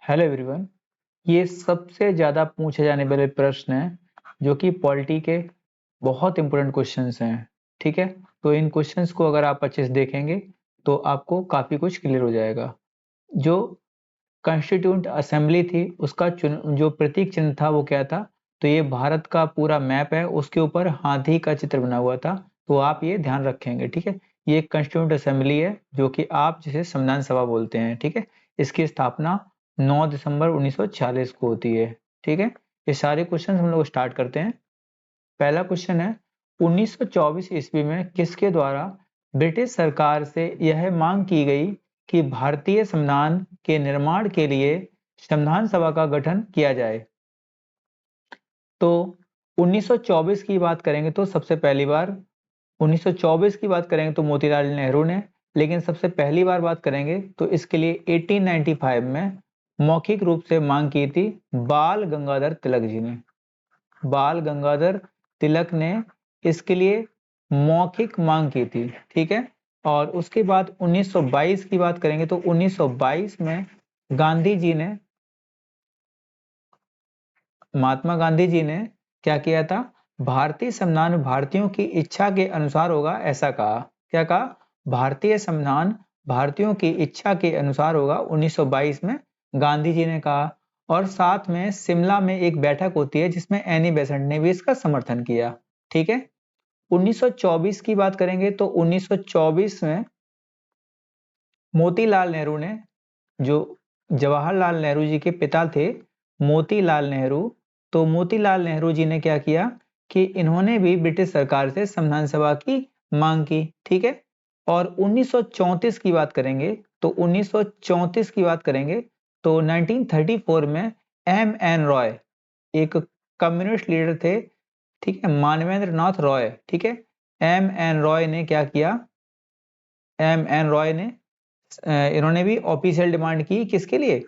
Hello everyone. ये सबसे ज़्यादा पूछे जाने वाले प्रश्न हैं जो कि पॉलिटी के बहुत इंपॉर्टेंट क्वेश्चंस हैं। ठीक है, तो इन क्वेश्चंस को अगर आप अच्छे से देखेंगे तो आपको काफ़ी कुछ क्लियर हो जाएगा। जो कॉन्स्टिट्यूंट असेंबली थी उसका जो प्रतीक चिन्ह था वो क्या था? तो ये भारत का पूरा मैप है, उसके ऊपर हाथी का चित्र बना हुआ था। तो आप ये ध्यान रखेंगे। ठीक है, ये कॉन्स्टिट्यूंट असेंबली है जो कि आप जिसे संविधान सभा बोलते हैं। ठीक है, इसकी स्थापना 9 दिसंबर 1946 को होती है। ठीक है, ये सारे क्वेश्चन हम लोग स्टार्ट करते हैं। पहला क्वेश्चन है, 1924 ईस्वी में किसके द्वारा ब्रिटिश सरकार से यह मांग की गई कि भारतीय संविधान के निर्माण के लिए संविधान सभा का गठन किया जाए? तो 1924 की बात करेंगे तो सबसे पहली बार 1924 की बात करेंगे तो मोतीलाल नेहरू ने, लेकिन सबसे पहली बार बात करेंगे तो इसके लिए 1895 में मौखिक रूप से मांग की थी बाल गंगाधर तिलक जी ने। बाल गंगाधर तिलक ने इसके लिए मौखिक मांग की थी। ठीक है, और उसके बाद 1922 की बात करेंगे तो 1922 में गांधी जी ने महात्मा गांधी जी ने क्या किया था? भारतीय संविधान भारतीयों की इच्छा के अनुसार होगा, ऐसा कहा। क्या कहा? भारतीय संविधान भारतीयों की इच्छा के अनुसार होगा, 1922 में गांधी जी ने कहा। और साथ में शिमला में एक बैठक होती है जिसमें एनी बेसेंट ने भी इसका समर्थन किया। ठीक है, 1924 की बात करेंगे तो 1924 में मोतीलाल नेहरू ने, जो जवाहरलाल नेहरू जी के पिता थे मोतीलाल नेहरू, तो मोतीलाल नेहरू जी ने क्या किया कि इन्होंने भी ब्रिटिश सरकार से संविधान सभा की मांग की। ठीक है, और 1934 की बात करेंगे तो 1934 की बात करेंगे तो 1934 में एम एन रॉय, एक कम्युनिस्ट लीडर थे। ठीक है, मानवेंद्र नाथ रॉय। ठीक है, एम एन रॉय ने क्या किया? एम एन रॉय ने इन्होंने भी ऑफिशियल डिमांड की, किसके लिए?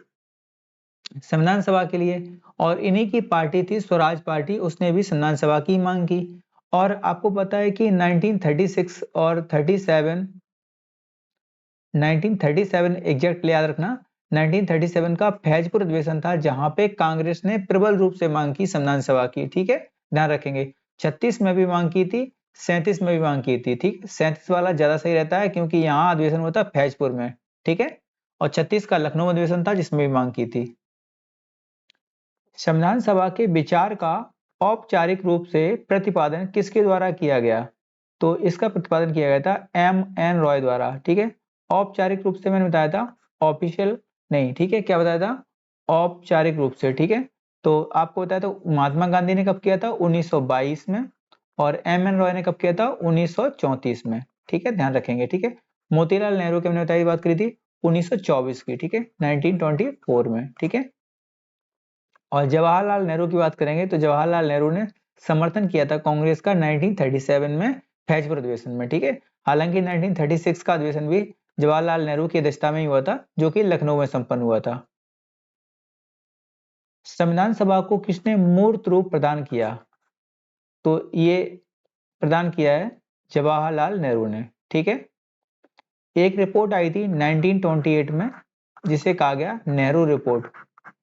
संविधान सभा के लिए। और इन्हीं की पार्टी थी स्वराज पार्टी, उसने भी संविधान सभा की मांग की। और आपको पता है कि 1936 और 37, 1937 एग्जैक्टली याद रखना, 1937 का फैजपुर अधिवेशन था जहां पे कांग्रेस ने प्रबल रूप से मांग की संविधान सभा की। ठीक है, ध्यान रखेंगे। 36 में भी मांग की थी, 37 में भी मांग की थी। ठीक, 37 वाला ज्यादा सही रहता है क्योंकि यहाँ अधिवेशन हुआ था फैजपुर में। ठीक है, और 36 का लखनऊ अधिवेशन था जिसमें भी मांग की थी। संविधान सभा के विचार का औपचारिक रूप से प्रतिपादन किसके द्वारा किया गया? तो इसका प्रतिपादन किया गया था एम एन रॉय द्वारा। ठीक है, औपचारिक रूप से मैंने बताया था, ऑफिशियल नहीं। ठीक है, क्या बताया था? औपचारिक रूप से। ठीक है, तो आपको बताया था महात्मा गांधी ने कब किया था? 1922 में। और एम एन रॉय ने कब किया था? 1934 में। ठीक है, ध्यान रखेंगे। ठीक है, मोतीलाल नेहरू की मैंने बताई बात करी थी 1924 की। ठीक है, 1924 में। ठीक है, और जवाहरलाल नेहरू की बात करेंगे तो जवाहरलाल नेहरू ने समर्थन किया था कांग्रेस का 1937 में फैजपुर अधिवेशन में। ठीक है, हालांकि 1936 का अधिवेशन भी जवाहरलाल नेहरू की अध्यक्षता में ही हुआ था जो कि लखनऊ में संपन्न हुआ था। संविधान सभा को किसने मूर्त रूप प्रदान किया? तो ये प्रदान किया है जवाहरलाल नेहरू ने। ठीक है, एक रिपोर्ट आई थी 1928 में जिसे कहा गया नेहरू रिपोर्ट।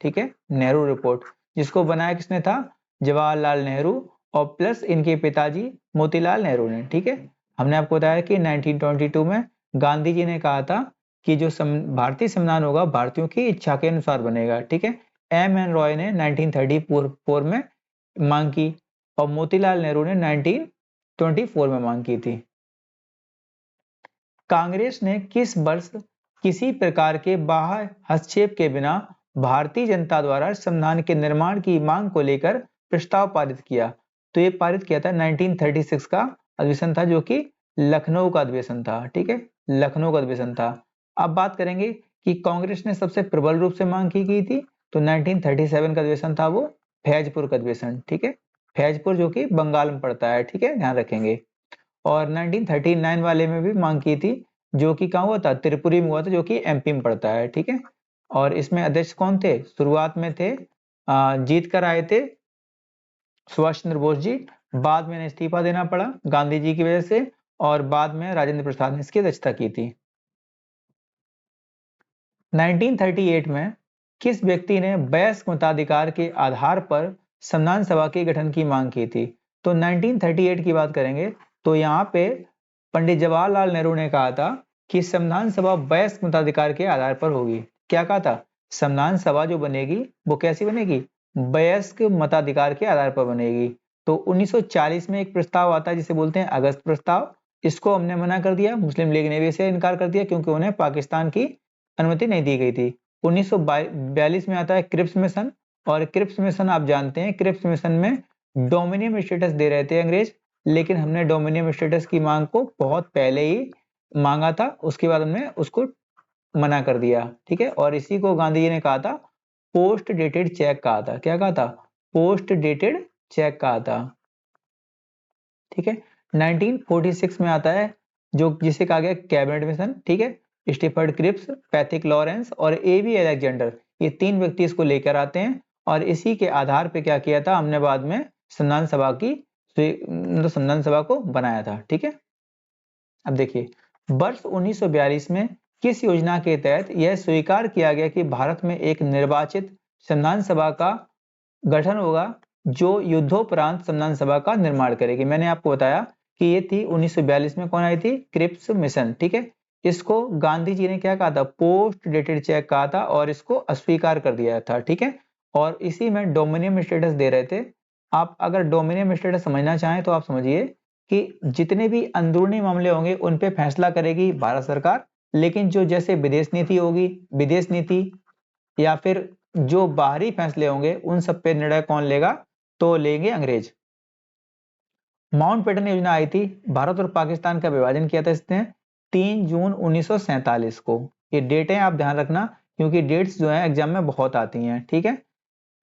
ठीक है, नेहरू रिपोर्ट, जिसको बनाया किसने था? जवाहरलाल नेहरू और प्लस इनके पिताजी मोतीलाल नेहरू ने। ठीक है, हमने आपको बताया कि 1922 में गांधी जी ने कहा था कि जो भारतीय संविधान होगा भारतीयों की इच्छा के अनुसार बनेगा। ठीक है, एम एन रॉय ने 1934 में मांग की और मोतीलाल नेहरू ने 1924 में मांग की थी। कांग्रेस ने किस वर्ष किसी प्रकार के बाह्य हस्तक्षेप के बिना भारतीय जनता द्वारा संविधान के निर्माण की मांग को लेकर प्रस्ताव पारित किया? तो ये पारित किया था 1936 का अधिवेशन था जो कि लखनऊ का अधिवेशन था। ठीक है, लखनऊ का अधिवेशन था। अब बात करेंगे कि कांग्रेस ने सबसे प्रबल रूप से मांग की थी तो 1937 का अधिवेशन था वो फैजपुर का अधिवेशन। ठीक है, फैजपुर जो कि बंगाल में पड़ता है। ठीक है, ध्यान रखेंगे। और 1939 वाले में भी मांग की थी जो कि कहाँ हुआ था? त्रिपुरी में हुआ था जो कि एमपी में पड़ता है। ठीक है, और इसमें अध्यक्ष कौन थे? शुरुआत में थे जीत कर आए थे सुभाष चंद्र बोस जी, बाद में इस्तीफा देना पड़ा गांधी जी की वजह से, और बाद में राजेंद्र प्रसाद ने इसकी अध्यक्षता की थी। 1938 में किस व्यक्ति ने वयस्क मताधिकार के आधार पर संविधान सभा के गठन की मांग की थी? तो 1938 की बात करेंगे तो यहाँ पे पंडित जवाहरलाल नेहरू ने कहा था कि संविधान सभा वयस्क मताधिकार के आधार पर होगी। क्या कहा था? संविधान सभा जो बनेगी वो कैसी बनेगी? वयस्क मताधिकार के आधार पर बनेगी। तो 1940 में एक प्रस्ताव आता है जिसे बोलते हैं अगस्त प्रस्ताव। इसको हमने मना कर दिया, मुस्लिम लीग ने भी इसे इनकार कर दिया क्योंकि उन्हें पाकिस्तान की अनुमति नहीं दी गई थी। 1942 में आता है क्रिप्स मिशन, और क्रिप्स मिशन आप जानते हैं, क्रिप्स मिशन में डोमिनियन स्टेटस दे रहे थे अंग्रेज, लेकिन हमने डोमिनियन स्टेटस की मांग को बहुत पहले ही मांगा था, उसके बाद हमने उसको मना कर दिया। ठीक है, और इसी को गांधी जी ने कहा था पोस्ट डेटेड चेक कहा था। क्या कहा था? पोस्ट डेटेड चेक कहा था। ठीक है, 1946 में आता है जो जिसे कहा गया कैबिनेट मिशन। ठीक है, स्टीफर्ड क्रिप्स, पैथिक लॉरेंस और एबी अलेक्जेंडर, ये 3 व्यक्ति इसको लेकर आते हैं, और इसी के आधार पे क्या किया था हमने बाद में संविधान सभा की मतलब संविधान सभा को बनाया था। ठीक है, अब देखिए वर्ष 1942 में किस योजना के तहत यह स्वीकार किया गया कि भारत में एक निर्वाचित संविधान सभा का गठन होगा जो युद्धोपरांत संविधान सभा का निर्माण करेगी? मैंने आपको बताया कि ये थी 1942 में, कौन आई थी? Cripps mission. ठीक है, इसको गांधी जी ने क्या कहा था? पोस्ट डेटेड चेक कहा था, और इसको अस्वीकार कर दिया था। ठीक है, और इसी में डोमिनियन स्टेटस दे रहे थे। आप अगर डोमिनियन स्टेटस समझना चाहें तो आप समझिए कि जितने भी अंदरूनी मामले होंगे उन पे फैसला करेगी भारत सरकार, लेकिन जो जैसे विदेश नीति होगी, विदेश नीति या फिर जो बाहरी फैसले होंगे उन सब पे निर्णय कौन लेगा? तो लेंगे अंग्रेज। माउंट पेटन योजना आई थी, भारत और पाकिस्तान का विभाजन किया था इसने 3 जून 1947 को। ये डेटें आप ध्यान रखना क्योंकि डेट्स जो है एग्जाम में बहुत आती हैं। ठीक है,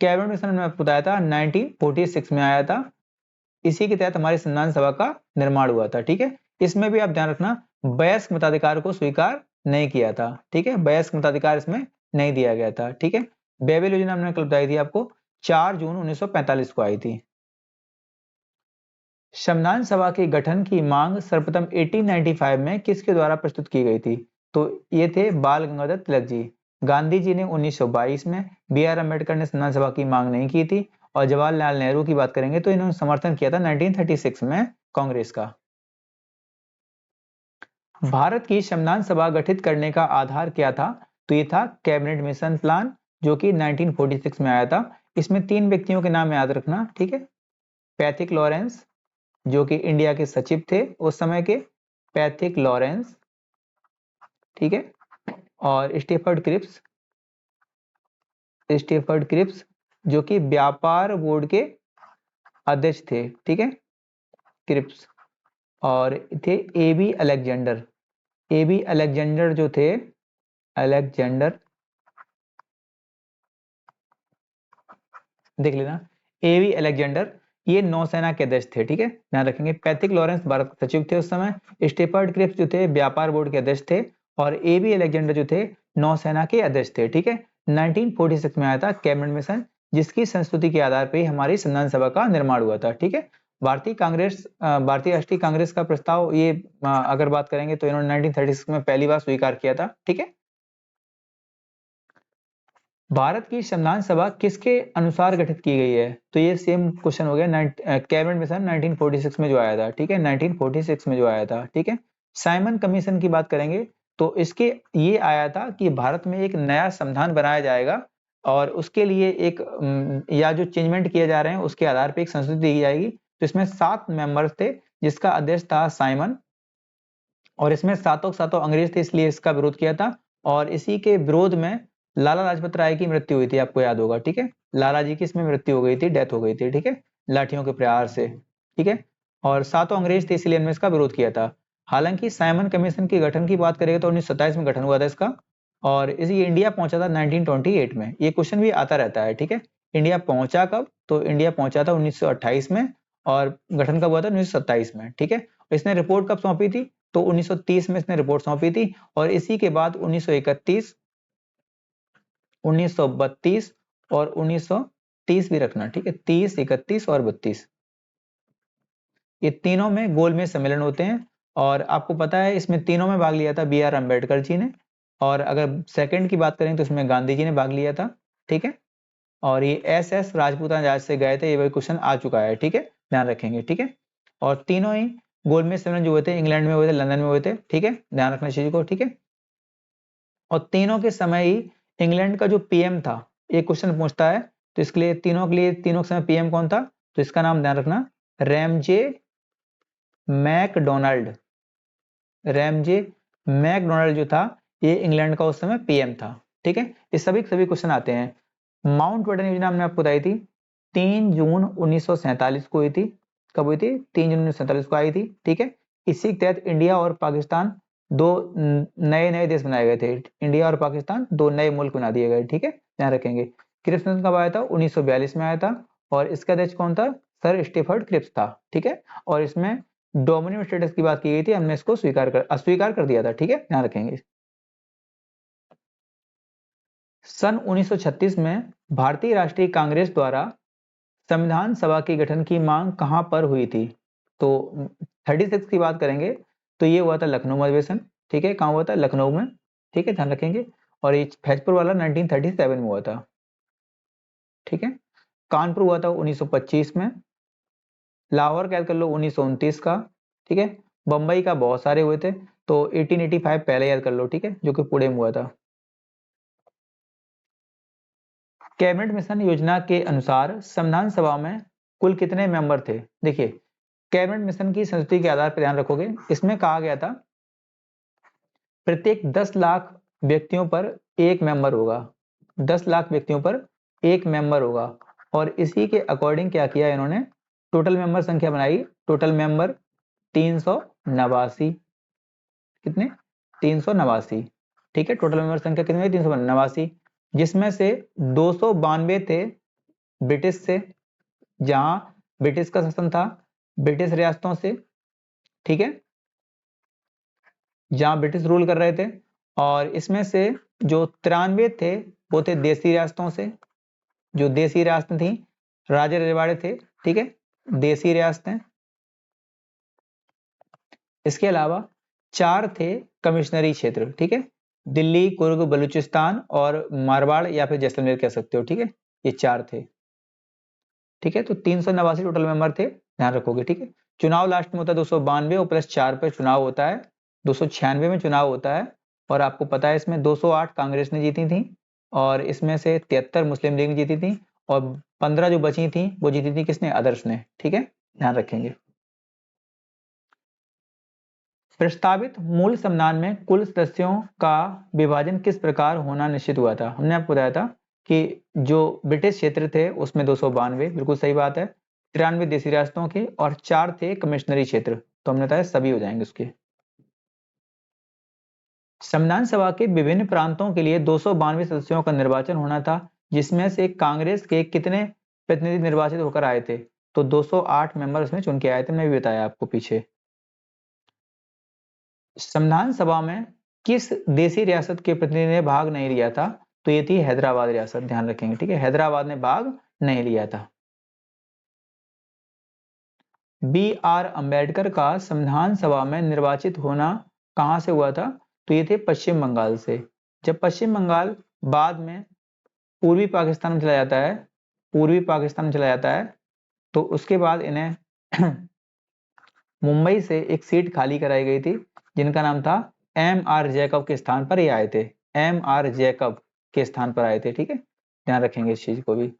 कैबिनेट मिशन में आपको बताया था 1946 में आया था, इसी के तहत हमारी संविधान सभा का निर्माण हुआ था। ठीक है, इसमें भी आप ध्यान रखना वयस्क मताधिकार को स्वीकार नहीं किया था। ठीक है, वयस्क मताधिकार इसमें नहीं दिया गया था। ठीक है, बेबल योजना हमने कल बताई थी आपको, 4 जून 1945 को आई थी। संविधान सभा के गठन की मांग सर्वप्रथम 1895 में किसके द्वारा प्रस्तुत की गई थी? तो ये थे बाल गंगाधर तिलक जी। गांधी जी ने 1922 में, बी आर अम्बेडकर ने संविधान सभा की मांग नहीं की थी, और जवाहरलाल नेहरू की बात करेंगे तो इन्होंने समर्थन किया था 1936 में कांग्रेस का। भारत की संविधान सभा गठित करने का आधार क्या था? तो ये था कैबिनेट मिशन प्लान जो कि 1946 में आया था। इसमें 3 व्यक्तियों के नाम याद रखना। ठीक है, पैथिक लॉरेंस जो कि इंडिया के सचिव थे उस समय के, पैथिक लॉरेंस। ठीक है, और स्टीफर्ड क्रिप्स, स्टीफर्ड क्रिप्स जो कि व्यापार बोर्ड के अध्यक्ष थे। ठीक है, क्रिप्स, और थे एबी अलेक्जेंडर। एबी अलेक्जेंडर जो थे, अलेक्जेंडर देख लेना, एबी अलेक्जेंडर ये नौसेना के अध्यक्ष थे। ठीक है, ध्यान रखेंगे। पैथिक लॉरेंस भारत के सचिव थे उस समय, स्टीफर्ड क्रिप्स जो थे व्यापार बोर्ड के अध्यक्ष थे, और एबी अलेक्जेंडर जो थे नौसेना के अध्यक्ष थे। ठीक है, 1946 में आया था कैबिनेट मिशन, जिसकी संस्तुति के आधार पर ही हमारी संविधान सभा का निर्माण हुआ था। ठीक है, भारतीय राष्ट्रीय कांग्रेस का प्रस्ताव ये अगर बात करेंगे तो इन्होंने 1936 में पहली बार स्वीकार किया था। ठीक है, भारत की संविधान सभा किसके अनुसार गठित की गई है? तो ये सेम क्वेश्चन हो गया, कैबिनेट मिशन 1946 में जो आया था। ठीक है, 1946 में जो आया था। ठीक है, साइमन कमीशन की बात करेंगे तो इसके ये आया था कि भारत में एक नया संविधान बनाया जाएगा, और उसके लिए एक या जो चेंजमेंट किए जा रहे हैं उसके आधार पर एक संस्तुति दी जाएगी। तो इसमें 7 मेंबर्स थे, जिसका अध्यक्ष था साइमन, और इसमें सातों अंग्रेज थे, इसलिए इसका विरोध किया था। और इसी के विरोध में लाला लाजपत राय की मृत्यु हुई थी, आपको याद होगा। ठीक है, लाला जी की इसमें मृत्यु हो गई थी, डेथ हो गई थी। ठीक है, लाठियों के प्रहार से। ठीक है, और सातों अंग्रेज थे इसलिए हमने इसका विरोध किया था। हालांकि साइमन कमीशन के गठन की बात करेंगे तो 1927 में गठन हुआ था इसका, और इसी इंडिया पहुंचा था 1928 में। ये क्वेश्चन भी आता रहता है। ठीक है, इंडिया पहुंचा कब? तो इंडिया पहुंचा था 1928 में, और गठन कब हुआ था? 1927 में। ठीक है, इसने रिपोर्ट कब सौंपी थी? तो 1930 में इसने रिपोर्ट सौंपी थी, और इसी के बाद 1931, 1932 और 1930 भी रखना। ठीक है, 30, 31 और 32, ये तीनों में गोलमेज सम्मेलन होते हैं, और आपको पता है इसमें तीनों में भाग लिया था बी आर अम्बेडकर जी ने, और अगर सेकंड की बात करें तो इसमें गांधी जी ने भाग लिया था। ठीक है। और ये SS राजपूताना जहाज से गए थे, ये वही क्वेश्चन आ चुका है, ठीक है, ध्यान रखेंगे, ठीक है। और तीनों ही गोलमेज सम्मेलन जो हुए थे इंग्लैंड में हुए थे, लंदन में हुए थे, ठीक है, ध्यान रखना इस चीज को, ठीक है। और तीनों के समय ही इंग्लैंड का जो पीएम था, एक क्वेश्चन पूछता है, तो इसके लिए तीनों के समय पीएम कौन था, तो इसका नाम ध्यान रखना, रैमजे मैकडोनाल्ड। रैमजे मैकडोनाल्ड जो था, ये इंग्लैंड का उस समय पीएम था, ठीक है। इस सभी क्वेश्चन आते हैं। माउंटबेटन योजना हमने आपको बताई थी 3 जून 1947 को हुई थी। कब हुई थी? 3 जून 1947 को आई थी, ठीक है। इसी के तहत इंडिया और पाकिस्तान दो नए नए देश बनाए गए थे। इंडिया और पाकिस्तान दो नए मुल्क बना दिए गए, ठीक है, ध्यान रखेंगे। क्रिप्स मिशन कब आया था? 1942 में आया था। और इसका अध्यक्ष कौन था? सर स्टीफर्ड क्रिप्स था, ठीक है। और इसमें डोमिनियन स्टेटस की बात की गई थी, हमने इसको अस्वीकार कर दिया था, ठीक है, ध्यान रखेंगे। सन 1936 में भारतीय राष्ट्रीय कांग्रेस द्वारा संविधान सभा के गठन की मांग कहां पर हुई थी? तो 36 की बात करेंगे तो ये हुआ था लखनऊ अधिवेशन, ठीक है। कहां हुआ था? लखनऊ में, ठीक है, ध्यान रखेंगे। और ये फैजपुर वाला 1937 में हुआ था, ठीक है। कानपुर हुआ था 1925 में। लाहौर का याद कर लो 1929 का, ठीक है। बंबई का बहुत सारे हुए थे, तो 1885 पहले याद कर लो, ठीक है, जो कि पुणे में हुआ था। कैबिनेट मिशन योजना के अनुसार संविधान सभा में कुल कितने मेंबर थे? देखिए, कैबिनेट मिशन की संस्तुति के आधार पर ध्यान रखोगे, इसमें कहा गया था प्रत्येक 10 लाख व्यक्तियों पर एक मेंबर होगा। 10 लाख व्यक्तियों पर एक मेंबर होगा। और इसी के अकॉर्डिंग क्या किया इन्होंने? टोटल मेंबर संख्या बनाई, टोटल मेंबर 389। कितने? 389, ठीक है। टोटल मेंबर संख्या कितनी है? 389, जिसमें से 292 थे ब्रिटिश से, जहां ब्रिटिश का शासन था, ब्रिटिश रियासतों से, ठीक है, जहां ब्रिटिश रूल कर रहे थे। और इसमें से जो 93 थे वो थे देसी रियासतों से, जो देसी रियासतें थी, राजे रजवाड़े थे, ठीक है, देसी रियासतें। इसके अलावा 4 थे कमिश्नरी क्षेत्र, ठीक है, दिल्ली, कुर्ग, बलूचिस्तान और मारवाड़ या फिर जैसलमेर कह सकते हो, ठीक है, ये 4 थे, ठीक है। तो 389 टोटल मेंबर थे, ध्यान रखोगे, ठीक है। चुनाव लास्ट में होता है 292 और प्लस 4 पे चुनाव होता है, 296 में चुनाव होता है। और आपको पता है इसमें 208 कांग्रेस ने जीती थी, और इसमें से 73 मुस्लिम लीग ने जीती थी, और 15 जो बची थी वो जीती थी किसने? आदर्श ने, ठीक है, ध्यान रखेंगे। प्रस्तावित मूल संविधान में कुल सदस्यों का विभाजन किस प्रकार होना निश्चित हुआ था? हमने आपको बताया था कि जो ब्रिटिश क्षेत्र थे उसमें 292, बिल्कुल सही बात है, 93 देसी रियासतों के, और 4 थे कमिश्नरी क्षेत्र, तो हमने बताया सभी हो जाएंगे उसके। संविधान सभा के विभिन्न प्रांतों के लिए 292 सदस्यों का निर्वाचन होना था, जिसमें से कांग्रेस के कितने प्रतिनिधि निर्वाचित होकर आए थे? तो 208 मेंबर उसमें चुन के आए थे, मैं भी बताया आपको पीछे। संविधान सभा में किस देसी रियासत के प्रतिनिधि ने भाग नहीं लिया था? तो ये थी हैदराबाद रियासत, ध्यान रखेंगे, ठीक है, हैदराबाद ने भाग नहीं लिया था। B.R. अंबेडकर का संविधान सभा में निर्वाचित होना कहां से हुआ था? तो ये थे पश्चिम बंगाल से। जब पश्चिम बंगाल बाद में पूर्वी पाकिस्तान में चला जाता है, पूर्वी पाकिस्तान में चला जाता है, तो उसके बाद इन्हें मुंबई से एक सीट खाली कराई गई थी, जिनका नाम था M.R. जैकब के स्थान पर ये आए थे। M.R. जैकब के स्थान पर आए थे, ठीक है, ध्यान रखेंगे इस चीज को भी।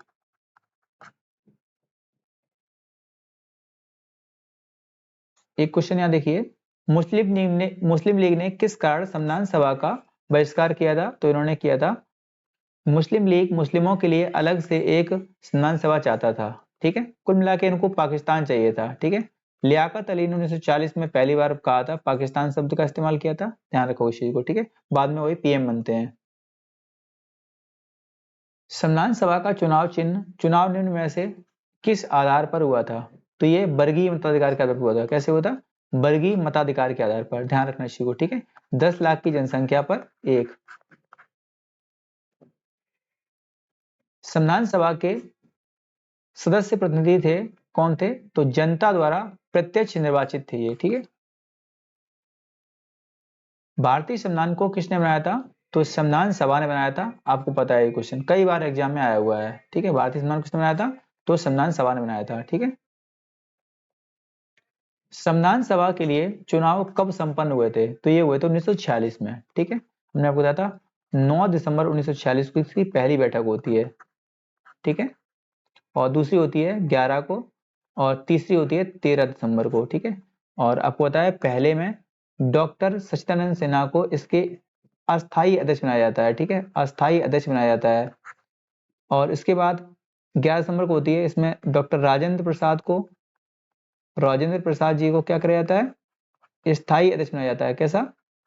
एक क्वेश्चन यहाँ देखिए, मुस्लिम लीग ने किस कारण संविधान सभा का बहिष्कार किया था? तो इन्होंने किया था, मुस्लिम लीग मुस्लिमों के लिए अलग से एक संविधान सभा चाहता था, ठीक है। कुल मिला के इनको पाकिस्तान चाहिए था, ठीक है। लियाकत अली ने 1940 में पहली बार कहा था, पाकिस्तान शब्द का इस्तेमाल किया था, ध्यान रखो इस चीज को, ठीक है। बाद में वही पीएम बनते हैं। संविधान सभा का चुनाव चिन्ह चुनाव निम्न में से किस आधार पर हुआ था? तो ये वर्गीय मताधिकार के आधार पर हुआ था। कैसे हुआ था? वर्गीय मताधिकार के आधार पर, ध्यान रखना इस चीज को, ठीक है। 10 लाख की जनसंख्या पर एक। संविधान सभा के सदस्य प्रतिनिधि थे, कौन थे? तो जनता द्वारा प्रत्यक्ष निर्वाचित थे ये, ठीक है। भारतीय संविधान को किसने बनाया था? तो संविधान सभा ने बनाया था, आपको पता है ये क्वेश्चन कई बार एग्जाम में आया हुआ है, ठीक है। भारतीय संविधान किसने बनाया था? तो संविधान सभा ने बनाया था, ठीक है। संविधान सभा के लिए चुनाव कब संपन्न हुए थे? तो ये हुए थे 1946 में, ठीक है। हमने आपको बताया था 9 दिसंबर 1946 को इसकी पहली बैठक होती है, ठीक है। और दूसरी होती है 11 को, और तीसरी होती है 13 दिसंबर को, ठीक है। और आपको पता है पहले में डॉक्टर सच्चिदानंद सिन्हा को इसके अस्थाई अध्यक्ष बनाया जाता है, ठीक है, अस्थाई अध्यक्ष बनाया जाता है। और इसके बाद 11 दिसंबर को होती है, इसमें डॉक्टर राजेंद्र प्रसाद जी को क्या कराया जाता है? स्थायी अध्यक्ष बनाया जाता है। कैसा?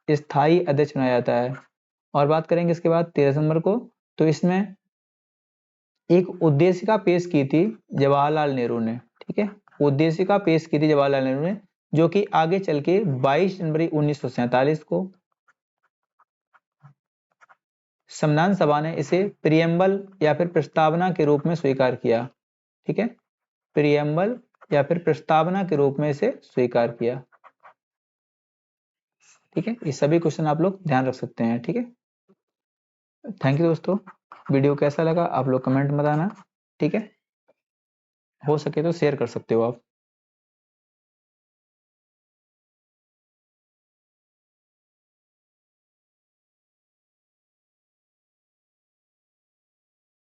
स्थायी अध्यक्ष बनाया जाता है। और बात करेंगे इसके बाद 13 दिसंबर को, तो इसमें एक उद्देशिका पेश की थी जवाहरलाल नेहरू ने, ठीक है। उद्देशिका पेश की थी जवाहरलाल नेहरू ने, जो कि आगे चल के 22 जनवरी 1947 को संविधान सभा ने इसे प्रियम्बल या फिर प्रस्तावना के रूप में स्वीकार किया, ठीक है। प्रियम्बल या फिर प्रस्तावना के रूप में इसे स्वीकार किया, ठीक है। ये सभी क्वेश्चन आप लोग ध्यान रख सकते हैं, ठीक है। थैंक यू दोस्तों। वीडियो कैसा लगा आप लोग कमेंट में बताना, ठीक है। हो सके तो शेयर कर सकते हो आप।